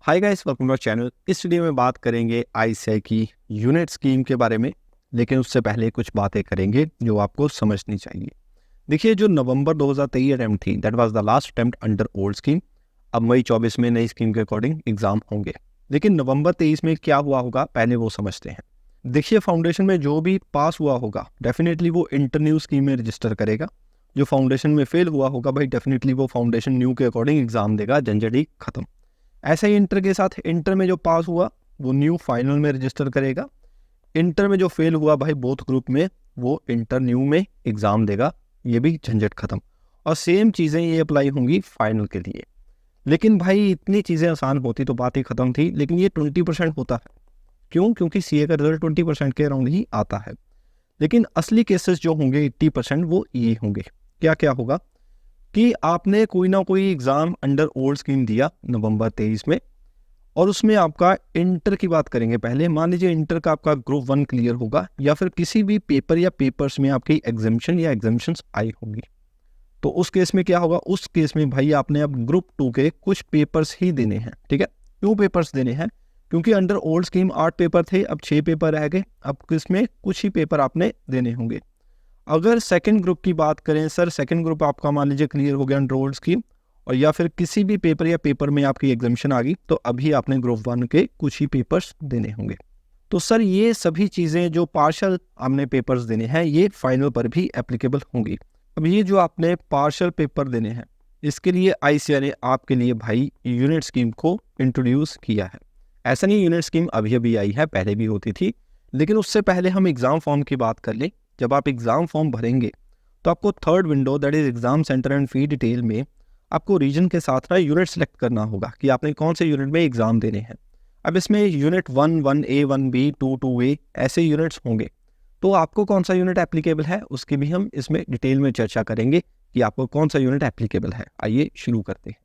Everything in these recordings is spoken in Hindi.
Hi guys, welcome to channel. इस वीडियो में बात करेंगे आईसीएआई की यूनिट स्कीम के बारे में, लेकिन उससे पहले कुछ बातें करेंगे जो आपको समझनी चाहिए। देखिए, जो नवंबर 2023 अटेम्प्ट थी, that was the last attempt under old scheme. अब मई 24 में नई स्कीम के अकॉर्डिंग एग्जाम होंगे, लेकिन नवंबर 23 में क्या हुआ होगा पहले वो समझते हैं। देखिए, फाउंडेशन में जो भी पास हुआ होगा डेफिनेटली वो इंटर न्यू स्कीम में रजिस्टर करेगा। जो फाउंडेशन में फेल हुआ होगा भाई, डेफिनेटली वो फाउंडेशन न्यू के अकॉर्डिंग एग्जाम देगा, झंझट ही खत्म। ऐसा ही इंटर के साथ, इंटर में जो पास हुआ वो न्यू फाइनल में रजिस्टर करेगा। इंटर में जो फेल हुआ भाई बोथ ग्रुप में, वो इंटर न्यू में एग्जाम देगा, ये भी झंझट खत्म। और सेम चीज़ें ये अप्लाई होंगी फाइनल के लिए। लेकिन भाई इतनी चीज़ें आसान होती तो बात ही खत्म थी, लेकिन ये 20% होता है। क्यों? क्योंकि सीए का रिजल्ट 20% के अराउंड ही आता है। लेकिन असली केसेस जो होंगे 80% वो ये होंगे। क्या क्या होगा कि आपने कोई ना कोई एग्जाम अंडर ओल्ड स्कीम दिया नवंबर 23 में, और उसमें आपका इंटर की बात करेंगे पहले। मान लीजिए इंटर का आपका ग्रुप 1 क्लियर होगा, या फिर किसी भी पेपर या पेपर्स में आपकी एग्जामिशन या एग्जामिशंस आई होंगी, तो उस केस में क्या होगा? उस केस में भाई आपने अब ग्रुप 2 के कुछ पेपर्स ही देने हैं। ठीक है, क्यों पेपर्स देने हैं? क्योंकि अंडर ओल्ड स्कीम 8 पेपर थे, अब 6 पेपर रह गए। अब किसमें कुछ ही पेपर आपने देने होंगे। अगर सेकंड ग्रुप की बात करें, सर सेकंड ग्रुप आपका मान लीजिए क्लियर हो गया अंडर ओल्ड स्कीम, और या फिर किसी भी पेपर या पेपर में आपकी एग्जामिशन आ गई, तो अभी आपने ग्रुप 1 के कुछ ही पेपर्स देने होंगे। तो सर ये सभी चीज़ें जो पार्शल आपने पेपर्स देने हैं, ये फाइनल पर भी एप्लीकेबल होंगी। अब ये जो आपने पार्शल पेपर देने हैं, इसके लिए आईसीएआई ने आपके लिए भाई यूनिट स्कीम को इंट्रोड्यूस किया है। ऐसा नहीं यूनिट स्कीम अभी अभी आई है, पहले भी होती थी। लेकिन उससे पहले हम एग्ज़ाम फॉर्म की बात कर लें। जब आप एग्ज़ाम फॉर्म भरेंगे तो आपको third window, that is exam centre and fee detail में, आपको रीजन के साथ ना यूनिट सेलेक्ट करना होगा कि आपने कौन से यूनिट में एग्जाम देने हैं। अब इसमें यूनिट 1, 1A, 1B, 2, 2A ऐसे यूनिट्स होंगे। तो आपको कौन सा यूनिट एप्लीकेबल है उसकी भी हम इसमें डिटेल में चर्चा करेंगे कि आपको कौन सा यूनिट एप्लीकेबल है। आइए शुरू करते हैं।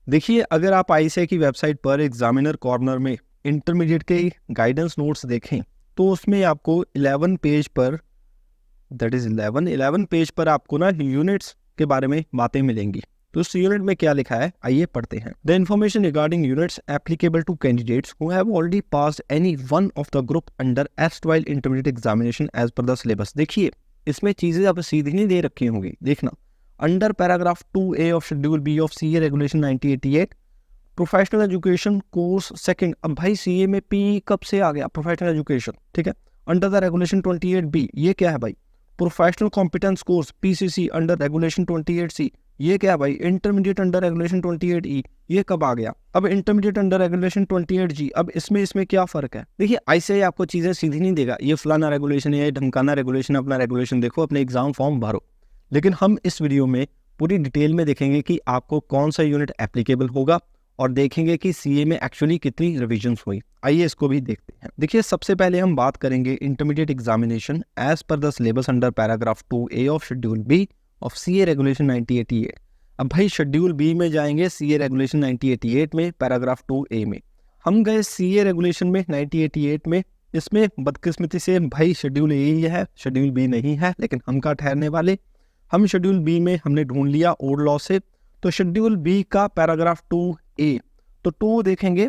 देखिए, अगर आप आईसीएआई की वेबसाइट पर एग्जामिनर कॉर्नर में इंटरमीडिएट के गाइडेंस नोट्स देखें, तो उसमें आपको 11 पेज पर, दैट इज 11 पेज पर आपको ना यूनिट्स के बारे में बातें मिलेंगी। तो उस यूनिट में क्या लिखा है आइए पढ़ते हैं। The information regarding units applicable to candidates who have already passed any one of the group under erstwhile intermediate examination as per the syllabus. देखिए, इसमें चीजें अब सीधी नहीं दे रखी होंगी, देखना। Under paragraph 2A of schedule B of CA regulation 1988, professional education course second. अब भाई सीए में पी कब से आ गया? प्रोफेशनल एजुकेशन, ठीक है। अंडर द रेगुलेशन 28B, ये क्या है भाई? Professional competence course PCC under regulation 28C, ये क्या है भाई? इंटरमीडिएट अंडर रेगुलेशन 28E, ये कब आ गया? अब इंटरमीडिएट अंडर रेगुलेशन 28G। अब इसमें क्या फर्क है? देखिए, ऐसे आपको चीजें सीधी नहीं देगा, ये फलाना रेगुलेशन है, ये ढमकाना रेगुलेशन। अपना रेगुलेशन देखो, अपने एग्जाम फॉर्म भरो। लेकिन हम इस वीडियो में पूरी डिटेल में देखेंगे कि आपको कौन सा यूनिट एप्लीकेबल होगा, और देखेंगे कि सीए में एक्चुअली कितनी रिविजन्स हुई। आइए इसको भी देखते हैं। देखिए, सबसे पहले हम बात करेंगे intermediate examination as per the syllabus under paragraph 2A of schedule B of CA regulation 1988। अब भाई शेड्यूल बी में जाएंगे, सीए रेगुलेशन 1988 में, पैराग्राफ 2A में। हम गए सीए रेगुलेशन में 1988 में। इसमें बदकिस्मती से भाई शेड्यूल ए ही है, शेड्यूल बी नहीं है, लेकिन हम का ठहरने वाले। हम शेड्यूल बी में हमने ढूंढ लिया ओल्ड लॉ से। तो शेड्यूल बी का पैराग्राफ 2A, तो 2 देखेंगे,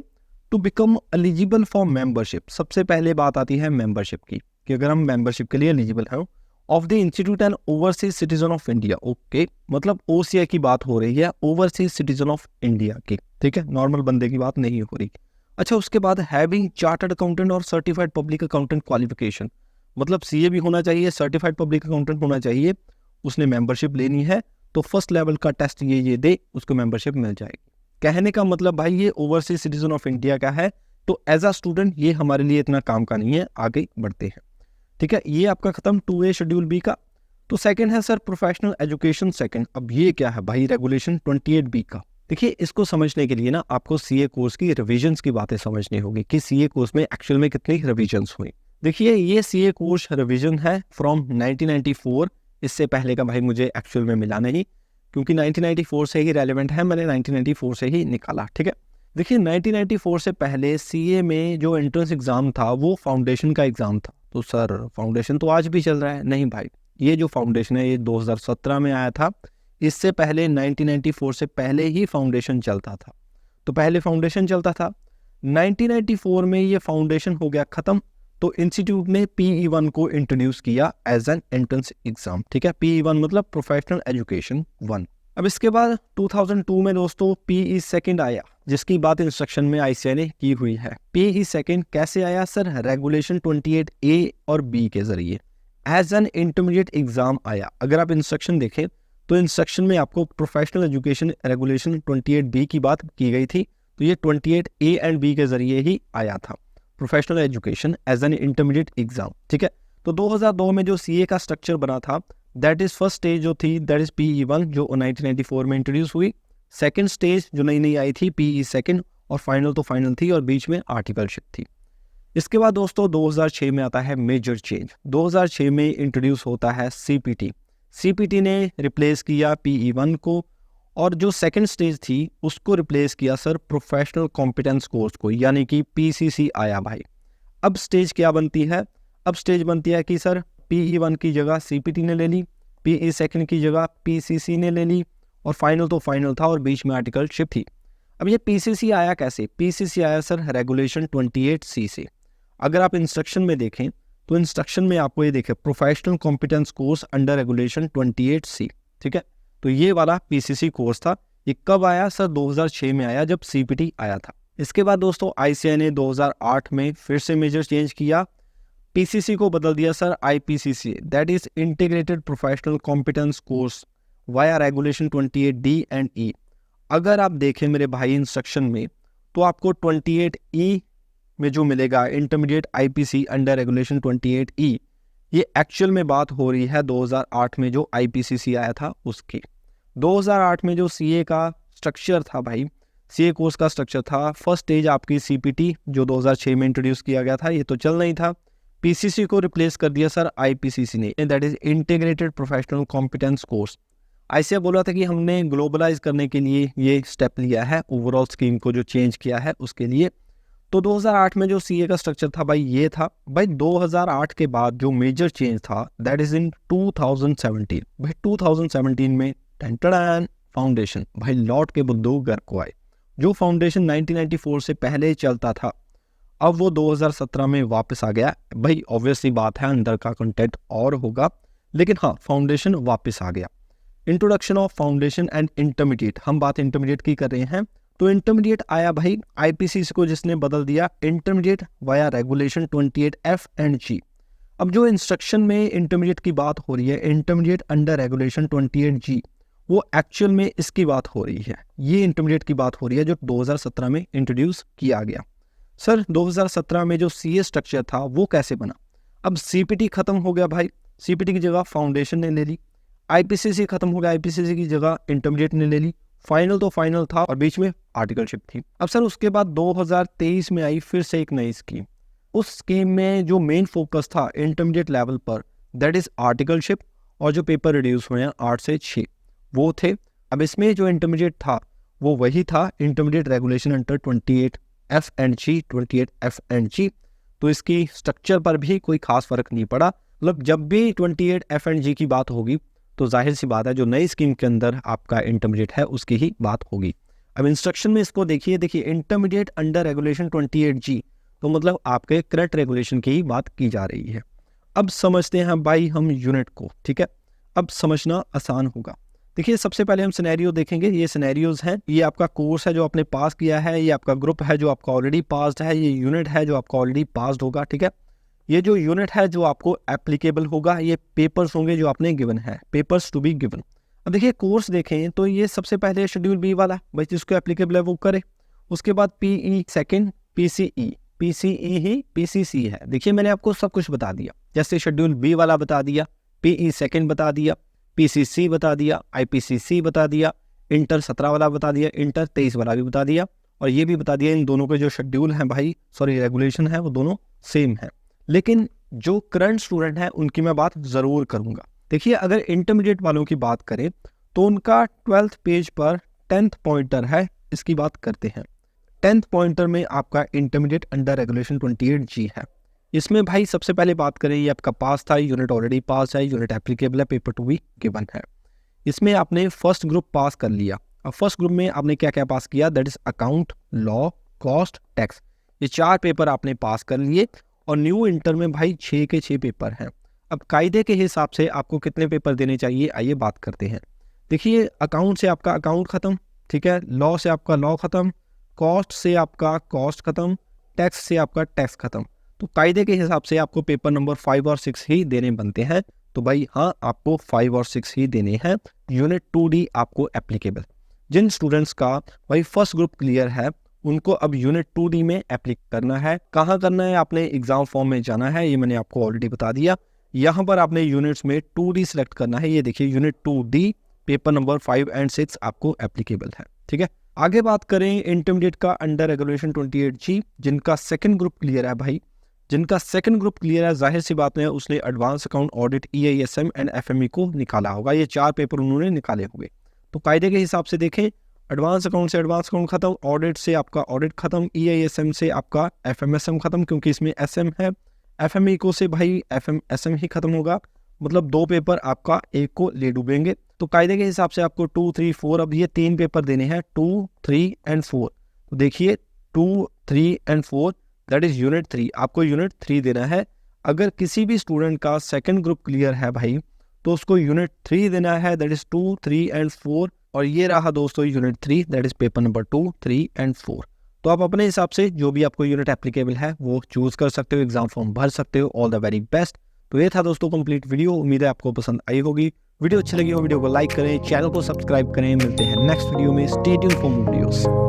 to become eligible for membership. सबसे पहले बात आती है मेंबरशिप की, कि अगर हम मेंबरशिप के लिए एलिजिबल हैं, of the institute and overseas citizen of India. Okay, मतलब ओसीआई की बात हो रही है, ओवरसीज सिटीजन ऑफ इंडिया की, ठीक है, नॉर्मल बंदे की बात नहीं हो रही। अच्छा, उसके बाद हैविंग चार्टर्ड अकाउंटेंट और सर्टिफाइड पब्लिक अकाउंटेंट क्वालिफिकेशन, मतलब सीए भी होना चाहिए, सर्टिफाइड पब्लिक अकाउंटेंट होना चाहिए। उसने मेंबरशिप लेनी है तो फर्स्ट लेवल का टेस्ट ये दे, उसको मेंबरशिप मिल जाएगी। कहने का मतलब भाई ये ओवरसीज सिटीजन ऑफ इंडिया का है, तो एज अ स्टूडेंट ये हमारे लिए इतना काम का नहीं है। आगे बढ़ते हैं, ठीक है। ये आपका खत्म 2A शेड्यूल बी का। तो सेकंड है सर प्रोफेशनल एजुकेशन सेकंड। अब ये क्या है भाई? रेगुलेशन 28B का। देखिए, इसको समझने के लिए ना आपको सीए कोर्स की रिविजन्स की बातें समझनी होगी कि सीए कोर्स में एक्चुअल में कितनी रिविजन्स हुई। देखिए, ये सीए कोर्स रिविजन है फ्रॉम 1994। इससे पहले का भाई मुझे एक्चुअल में मिला नहीं, क्योंकि 1994 से ही रेलेवेंट है, मैंने 1994 से ही निकाला, ठीक है। देखिए, 1994 से पहले सीए में जो एंट्रेंस एग्जाम था वो फाउंडेशन का एग्जाम था। तो सर फाउंडेशन तो आज भी चल रहा है। नहीं भाई, ये जो फाउंडेशन है ये 2017 में आया था। इससे पहले 1994 से पहले ही फाउंडेशन चलता था। तो पहले फाउंडेशन चलता था, 1994 में ये फाउंडेशन हो गया खत्म, तो इंस्टीट्यूट ने PE1 को इंट्रोड्यूस किया एज एन एंट्रेंस एग्जाम। ठीक है, PE1 मतलब प्रोफेशनल एजुकेशन 1। अब इसके बाद 2002 में दोस्तों PE सेकंड आया, जिसकी बात इंस्ट्रक्शन में ICAI ने की हुई है। PE सेकंड कैसे आया सर? रेगुलेशन 28A और B के जरिए एज एन इंटरमीडिएट एग्जाम आया। अगर आप इंस्ट्रक्शन देखें तो इंस्ट्रक्शन में आपको प्रोफेशनल एजुकेशन रेगुलेशन 28B की बात की गई थी, तो ये 28A एंड B के जरिए ही आया था, professional education as an intermediate exam. ठीक है, तो 2002 में जो CA का स्ट्रक्चर बना था, दैट इज फर्स्ट स्टेज जो थी दैट इज PE1 जो 1994 में इंट्रोड्यूस हुई। सेकंड स्टेज जो नई आई थी PE सेकंड, और फाइनल तो फाइनल थी और बीच में आर्टिकलशिप थी। इसके बाद दोस्तों 2006 में आता है मेजर चेंज। 2006 में इंट्रोड्यूस होता है CPT ने रिप्लेस किया PE1 को, और जो सेकंड स्टेज थी उसको रिप्लेस किया सर प्रोफेशनल कॉम्पिटेंस कोर्स को, यानी कि PCC आया भाई। अब स्टेज क्या बनती है? अब स्टेज बनती है कि सर PE1 की जगह CPT ने ले ली, PE सेकंड की जगह PCC ने ले ली, और फाइनल तो फाइनल था और बीच में आर्टिकलशिप थी। अब ये PCC आया कैसे? PCC आया सर रेगुलेशन 28C से। अगर आप इंस्ट्रक्शन में देखें तो इंस्ट्रक्शन में आपको ये देखें professional competence course under regulation 28C। ठीक है, तो ये वाला PCC कोर्स था। ये कब आया सर? 2006 में आया जब CPT आया था। इसके बाद दोस्तों ICAI ने 2008 में फिर से मेजर चेंज किया, PCC को बदल दिया sir IPCC, that is integrated professional competence course via regulation 28D and E। अगर आप देखें मेरे भाई इंस्ट्रक्शन में तो आपको 28E में जो मिलेगा intermediate IPC under regulation 28E, ये एक्चुअल में बात हो रही है 2008 में जो IPCC आया था उसकी। 2008 में जो CA का स्ट्रक्चर था भाई, CA कोर्स का स्ट्रक्चर था, फर्स्ट स्टेज आपकी CPT जो 2006 में इंट्रोड्यूस किया गया था, ये तो चल नहीं था। PCC को रिप्लेस कर दिया सर IPCC ने, that is integrated professional competence course. ICAI बोला था कि हमने ग्लोबलाइज करने के लिए ये स्टेप लिया है, ओवरऑल स्कीम को जो चेंज किया है उसके लिए। तो 2008 में जो CA का स्ट्रक्चर था भाई ये था। भाई 2008 के बाद जो मेजर चेंज था दैट इज इन 2017। भाई 2017 में टेंटन फाउंडेशन भाई लौट के बुद्धू घर को आए। जो फाउंडेशन 1994 से पहले चलता था अब वो 2017 में वापस आ गया। भाई ऑब्वियसली बात है अंदर का कंटेंट और होगा, लेकिन हाँ फाउंडेशन वापस आ गया। Introduction of foundation and intermediate, हम बात इंटरमीडिएट की कर रहे हैं। तो इंटरमीडिएट आया भाई IPCC को जिसने बदल दिया intermediate via regulation 28F and G। अब जो इंस्ट्रक्शन में इंटरमीडिएट की बात हो रही है, इंटरमीडिएट अंडर रेगुलेशन 28G, वो एक्चुअल में इसकी बात हो रही है। ये इंटरमीडिएट की बात हो रही है जो 2017 में इंट्रोड्यूस किया गया। सर 2017 में जो CA स्ट्रक्चर था वो कैसे बना? अब CPT खत्म हो गया भाई, CPT की जगह फाउंडेशन ने ले ली। IPCC खत्म हो गया, IPCC की जगह इंटरमीडिएट ने ले ली। फाइनल तो फाइनल था और बीच में आर्टिकलशिप थी। अब सर उसके बाद 2023 में आई फिर से एक नई स्कीम। उस स्कीम में जो मेन फोकस था इंटरमीडिएट लेवल पर दैट इज आर्टिकलशिप, और जो पेपर रिड्यूस हुए हैं 8 से 6 वो थे। अब इसमें जो इंटरमीडिएट था वो वही था intermediate regulation under 28F and G, 28F and G। तो इसकी स्ट्रक्चर पर भी कोई खास फर्क नहीं पड़ा। मतलब जब भी 28F एंड G की बात होगी तो जाहिर सी बात है जो नई स्कीम के अंदर आपका इंटरमीडिएट है उसकी ही बात होगी। अब इंस्ट्रक्शन में इसको देखिए इंटरमीडिएट अंडर रेगुलेशन 28G, तो मतलब आपके करंट रेगुलेशन की ही बात की जा रही है। अब समझते हैं भाई हम यूनिट को, ठीक है, अब समझना आसान होगा। देखिए सबसे पहले हम सिनेरियो देखेंगे। ये सिनेरियोज हैं, ये आपका कोर्स है जो आपने पास किया है, ये आपका ग्रुप है जो आपका ऑलरेडी पास्ड है, ये यूनिट है जो आपका ऑलरेडी पास्ड होगा। ठीक है, ये जो यूनिट है जो आपको एप्लीकेबल होगा, ये पेपर्स होंगे जो आपने गिवन है, पेपर्स टू बी गिवन। अब देखिए कोर्स देखें तो ये सबसे पहले शेड्यूल बी वाला भाई जिसको एप्लीकेबल है वो करे। उसके बाद PE सेकंड, PCE ही PCC है। देखिए मैंने आपको सब कुछ बता दिया, जैसे शेड्यूल बी वाला बता दिया, PE सेकंड बता दिया, PCC बता दिया, IPCC बता दिया, इंटर 17 वाला बता दिया, इंटर 23 वाला भी बता दिया, और ये भी बता दिया इन दोनों के जो शेड्यूल हैं भाई रेगुलेशन है वो दोनों सेम है। लेकिन जो करंट स्टूडेंट हैं उनकी मैं बात ज़रूर करूंगा। देखिए अगर इंटरमीडिएट वालों की बात करें तो उनका 12th पेज पर 10th पॉइंटर है, इसकी बात करते हैं। 10th पॉइंटर में आपका इंटरमीडिएट अंडर रेगुलेशन 28G है। इसमें भाई सबसे पहले बात करें, ये आपका पास था, यूनिट ऑलरेडी पास है, यूनिट एप्लीकेबल है, पेपर 2 भी गिवन है। इसमें आपने फर्स्ट ग्रुप पास कर लिया। अब फर्स्ट ग्रुप में आपने क्या क्या पास किया, that is account, law, cost, tax, ये 4 पेपर आपने पास कर लिए। और न्यू इंटर में भाई 6 के 6 पेपर हैं। अब कायदे के हिसाब से आपको कितने पेपर देने चाहिए, आइए बात करते हैं। देखिए, अकाउंट से आपका अकाउंट खत्म, ठीक है, लॉ से आपका लॉ खत्म, कॉस्ट से आपका कॉस्ट खत्म, टैक्स से आपका टैक्स खत्म। तो कायदे के हिसाब से आपको पेपर नंबर 5 और 6 ही देने बनते हैं। तो भाई हाँ, आपको 5 और 6 ही देने हैं। यूनिट 2D आपको एप्लीकेबल। जिन स्टूडेंट्स का भाई फर्स्ट ग्रुप क्लियर है, उनको अब यूनिट 2D में एप्लीक करना है। कहाँ करना है, आपने एग्जाम फॉर्म में जाना है, ये मैंने आपको ऑलरेडी बता दिया। यहाँ पर आपने यूनिट्स में 2D सिलेक्ट करना है। ये देखिए, यूनिट 2D पेपर नंबर 5 और 6 आपको एप्लीकेबल है, ठीक है। आगे बात करें इंटरमीडिएट का अंडर रेगुलेशन 28G, जिनका सेकंड ग्रुप क्लियर है भाई, जिनका सेकंड ग्रुप क्लियर है, जाहिर सी बात है उसने advance account, audit, EISM and FME को निकाला होगा। ये 4 पेपर उन्होंने निकाले होंगे। तो कायदे के हिसाब से देखें, एडवांस अकाउंट से एडवांस अकाउंट खत्म, ऑडिट से आपका ऑडिट खत्म, EISM से आपका FMSM खत्म, क्योंकि इसमें SM है। FME को से भाई FMSM ही खत्म होगा, मतलब 2 पेपर आपका एक को ले डूबेंगे। तो कायदे के हिसाब से आपको 2, 3, 4, अब ये 3 पेपर देने हैं, 2, 3 एंड 4। तो देखिए 2, 3 एंड 4 दैट इज यूनिट 3, आपको यूनिट 3 देना है। अगर किसी भी स्टूडेंट का सेकंड ग्रुप क्लियर है भाई, तो उसको यूनिट 3 देना है, दैट इज 2, 3 एंड 4। और ये रहा दोस्तों unit 3, that is paper number 2, 3 and 4। तो आप अपने हिसाब से जो भी आपको यूनिट एप्लीकेबल है वो चूज कर सकते हो, एग्जाम फॉर्म भर सकते हो। All the very best. तो ये था दोस्तों कंप्लीट वीडियो, उम्मीद है आपको पसंद आई होगी। वीडियो अच्छी लगी हो वीडियो को लाइक करें, चैनल को सब्सक्राइब करें। मिलते हैं नेक्स्ट वीडियो में, stay tuned for more videos.